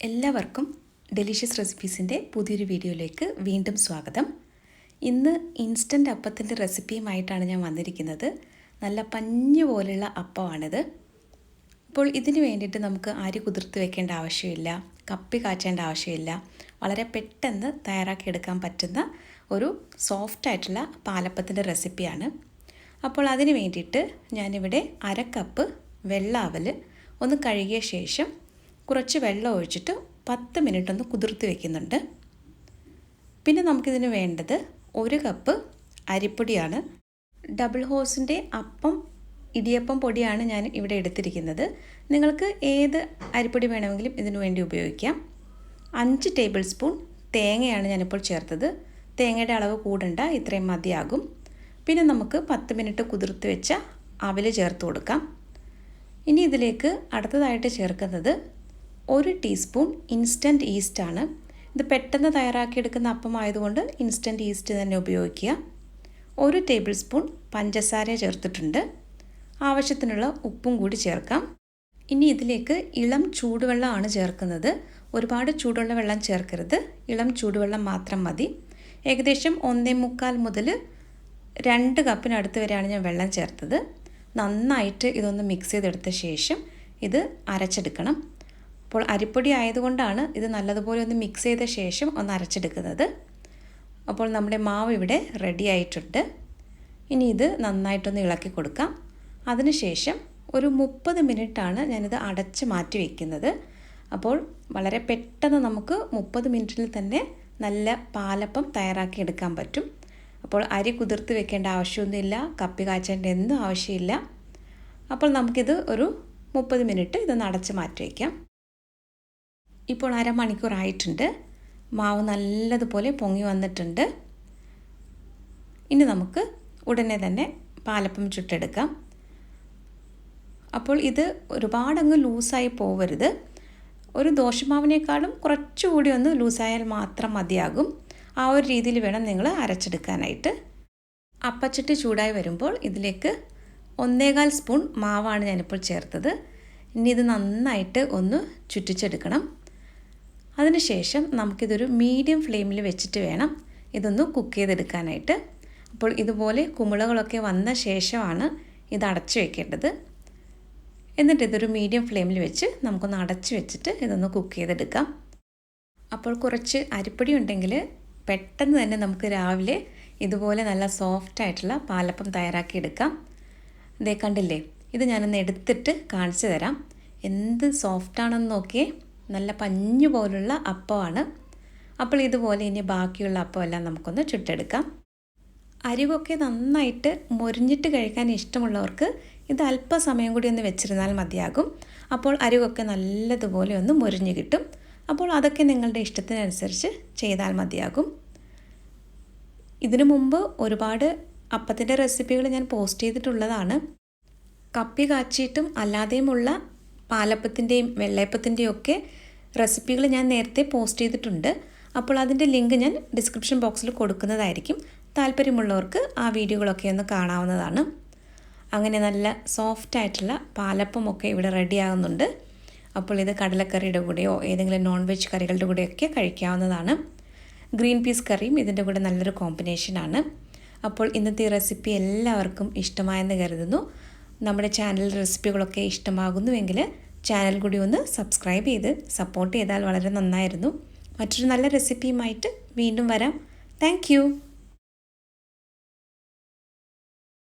എല്ലാവർക്കും ഡെലിഷ്യസ് റെസിപ്പീസിൻ്റെ പുതിയൊരു വീഡിയോയിലേക്ക് വീണ്ടും സ്വാഗതം. ഇന്ന് ഇൻസ്റ്റൻറ്റ് അപ്പത്തിൻ്റെ റെസിപ്പിയുമായിട്ടാണ് ഞാൻ വന്നിരിക്കുന്നത്. നല്ല പഞ്ഞു പോലെയുള്ള അപ്പമാണിത്. അപ്പോൾ ഇതിന് വേണ്ടിയിട്ട് നമുക്ക് അരി കുതിർത്ത് വെക്കേണ്ട ആവശ്യമില്ല, കപ്പി കാച്ചേണ്ട ആവശ്യമില്ല. വളരെ പെട്ടെന്ന് തയ്യാറാക്കിയെടുക്കാൻ പറ്റുന്ന ഒരു സോഫ്റ്റായിട്ടുള്ള പാലപ്പത്തിൻ്റെ റെസിപ്പിയാണ്. അപ്പോൾ അതിന് വേണ്ടിയിട്ട് ഞാനിവിടെ 1/2 കപ്പ് വെള്ള അവൽ ഒന്ന് കഴുകിയ ശേഷം കുറച്ച് വെള്ളം ഒഴിച്ചിട്ട് 10 മിനിറ്റ് ഒന്ന് കുതിർത്ത് വെക്കുന്നുണ്ട്. പിന്നെ നമുക്കിതിന് വേണ്ടത് 1 കപ്പ് അരിപ്പൊടിയാണ്. ഡബിൾ ഹോസിൻ്റെ അപ്പം ഇടിയപ്പം പൊടിയാണ് ഞാൻ ഇവിടെ എടുത്തിരിക്കുന്നത്. നിങ്ങൾക്ക് ഏത് അരിപ്പൊടി വേണമെങ്കിലും ഇതിനു വേണ്ടി ഉപയോഗിക്കാം. 5 ടേബിൾ സ്പൂൺ തേങ്ങയാണ് ഞാനിപ്പോൾ ചേർത്തത്. തേങ്ങയുടെ അളവ് കൂടണ്ട, ഇത്രയും മതിയാകും. പിന്നെ നമുക്ക് 10 മിനിറ്റ് കുതിർത്ത് വെച്ച അവൽ ചേർത്ത് കൊടുക്കാം. ഇനി ഇതിലേക്ക് അടുത്തതായിട്ട് ചേർക്കുന്നത് 1 ടീസ്പൂൺ ഇൻസ്റ്റൻറ്റ് ഈസ്റ്റാണ്. ഇത് പെട്ടെന്ന് തയ്യാറാക്കിയെടുക്കുന്ന അപ്പമായതുകൊണ്ട് ഇൻസ്റ്റൻറ്റ് ഈസ്റ്റ് തന്നെ ഉപയോഗിക്കുക. 1 ടേബിൾ സ്പൂൺ പഞ്ചസാര ചേർത്തിട്ടുണ്ട്. ആവശ്യത്തിനുള്ള ഉപ്പും കൂടി ചേർക്കാം. ഇനി ഇതിലേക്ക് ഇളം ചൂടുവെള്ളമാണ് ചേർക്കുന്നത്. ഒരുപാട് ചൂടുള്ള വെള്ളം ചേർക്കരുത്, ഇളം ചൂടുവെള്ളം മാത്രം മതി. ഏകദേശം 1.25 മുതൽ 2 കപ്പിനടുത്ത് വരെയാണ് ഞാൻ വെള്ളം ചേർത്തത്. നന്നായിട്ട് ഇതൊന്ന് മിക്സ് ചെയ്തെടുത്ത ശേഷം ഇത് അരച്ചെടുക്കണം. അപ്പോൾ അരിപ്പൊടി ആയതുകൊണ്ടാണ് ഇത് നല്ലതുപോലെ ഒന്ന് മിക്സ് ചെയ്ത ശേഷം ഒന്ന് അരച്ചെടുക്കുന്നത്. അപ്പോൾ നമ്മുടെ മാവ് ഇവിടെ റെഡി ആയിട്ടുണ്ട്. ഇനി ഇത് നന്നായിട്ടൊന്ന് ഇളക്കി കൊടുക്കാം. അതിനുശേഷം ഒരു 30 മിനിറ്റാണ് ഞാനിത് അടച്ച് മാറ്റി വയ്ക്കുന്നത്. അപ്പോൾ വളരെ പെട്ടെന്ന് നമുക്ക് 30 മിനിറ്റിൽ തന്നെ നല്ല പാലപ്പം തയ്യാറാക്കി എടുക്കാൻ പറ്റും. അപ്പോൾ അരി കുതിർത്ത് വെക്കേണ്ട ആവശ്യമൊന്നുമില്ല, കപ്പി കാച്ചേണ്ട ഒന്നും ആവശ്യമില്ല. അപ്പോൾ നമുക്കിത് ഒരു 30 മിനിറ്റ് ഇതൊന്ന് അടച്ച് മാറ്റി വയ്ക്കാം. ഇപ്പോൾ അരമണിക്കൂറായിട്ടുണ്ട്. മാവ് നല്ലതുപോലെ പൊങ്ങി വന്നിട്ടുണ്ട്. ഇനി നമുക്ക് ഉടനെ തന്നെ പാലപ്പം ചുട്ടെടുക്കാം. അപ്പോൾ ഇത് ഒരുപാടങ്ങ് ലൂസായി പോവരുത്. ഒരു ദോശമാവിനേക്കാളും കുറച്ചുകൂടി ഒന്ന് ലൂസായാൽ മാത്രം മതിയാകും. ആ ഒരു രീതിയിൽ വേണം നിങ്ങൾ അരച്ചെടുക്കാനായിട്ട്. അപ്പച്ചട്ടി ചൂടായി വരുമ്പോൾ ഇതിലേക്ക് 1.25 സ്പൂൺ മാവാണ് ഞാനിപ്പോൾ ചേർത്തത്. ഇനി ഇത് നന്നായിട്ട് ഒന്ന് ചുറ്റിച്ചെടുക്കണം. അതിനുശേഷം നമുക്കിതൊരു മീഡിയം ഫ്ലെയിമിൽ വെച്ചിട്ട് വേണം ഇതൊന്ന് കുക്ക് ചെയ്തെടുക്കാനായിട്ട്. അപ്പോൾ ഇതുപോലെ കുമിളകളൊക്കെ വന്ന ശേഷമാണ് ഇത് അടച്ചു വെക്കേണ്ടത്. എന്നിട്ട് ഇതൊരു മീഡിയം ഫ്ലെയിമിൽ വെച്ച് നമുക്കൊന്ന് അടച്ചു വെച്ചിട്ട് ഇതൊന്ന് കുക്ക് ചെയ്തെടുക്കാം. അപ്പോൾ കുറച്ച് അരിപ്പൊടി ഉണ്ടെങ്കിൽ പെട്ടെന്ന് തന്നെ നമുക്ക് രാവിലെ ഇതുപോലെ നല്ല സോഫ്റ്റായിട്ടുള്ള പാലപ്പം തയ്യാറാക്കിയെടുക്കാം. ഇതേ കണ്ടില്ലേ, ഇത് ഞാനൊന്ന് എടുത്തിട്ട് കാണിച്ചു തരാം. എന്ത് സോഫ്റ്റാണെന്ന് നോക്കിയേ, നല്ല പഞ്ഞു പോലുള്ള അപ്പമാണ്. അപ്പോൾ ഇതുപോലെ ഇനി ബാക്കിയുള്ള അപ്പമെല്ലാം നമുക്കൊന്ന് ചുട്ടെടുക്കാം. അരികൊക്കെ നന്നായിട്ട് മൊരിഞ്ഞിട്ട് കഴിക്കാൻ ഇഷ്ടമുള്ളവർക്ക് ഇത് അല്പസമയം കൂടി ഒന്ന് വെച്ചിരുന്നാൽ മതിയാകും. അപ്പോൾ അരികൊക്കെ നല്ലതുപോലെ ഒന്ന് മൊരിഞ്ഞ് കിട്ടും. അപ്പോൾ അതൊക്കെ നിങ്ങളുടെ ഇഷ്ടത്തിനനുസരിച്ച് ചെയ്താൽ മതിയാകും. ഇതിനു മുമ്പ് ഒരുപാട് അപ്പത്തിൻ്റെ റെസിപ്പികൾ ഞാൻ പോസ്റ്റ് ചെയ്തിട്ടുള്ളതാണ്. കപ്പി കാച്ചിയിട്ടും അല്ലാതെയുമുള്ള പാലപ്പത്തിൻ്റെയും വെള്ളയപ്പത്തിൻ്റെയും ഒക്കെ റെസിപ്പികൾ ഞാൻ നേരത്തെ പോസ്റ്റ് ചെയ്തിട്ടുണ്ട്. അപ്പോൾ അതിൻ്റെ ലിങ്ക് ഞാൻ ഡിസ്ക്രിപ്ഷൻ ബോക്സിൽ കൊടുക്കുന്നതായിരിക്കും. താല്പര്യമുള്ളവർക്ക് ആ വീഡിയോകളൊക്കെ ഒന്ന് കാണാവുന്നതാണ്. അങ്ങനെ നല്ല സോഫ്റ്റായിട്ടുള്ള പാലപ്പമൊക്കെ ഇവിടെ റെഡിയാകുന്നുണ്ട്. അപ്പോൾ ഇത് കടലക്കറിയുടെ കൂടെയോ ഏതെങ്കിലും നോൺ വെജ് കറികളുടെ കൂടെയൊക്കെ കഴിക്കാവുന്നതാണ്. ഗ്രീൻ പീസ് കറിയും ഇതിൻ്റെ കൂടെ നല്ലൊരു കോമ്പിനേഷനാണ്. അപ്പോൾ ഇന്നത്തെ ഈ റെസിപ്പി എല്ലാവർക്കും ഇഷ്ടമായെന്ന് കരുതുന്നു. നമ്മുടെ ചാനൽ റെസിപ്പികളൊക്കെ ഇഷ്ടമാകുന്നുവെങ്കിൽ ചാനൽ കൂടി ഒന്ന് സബ്സ്ക്രൈബ് ചെയ്ത് സപ്പോർട്ട് ചെയ്താൽ വളരെ നന്നായിരുന്നു. മറ്റൊരു നല്ല റെസിപ്പിയുമായിട്ട് വീണ്ടും വരാം. താങ്ക്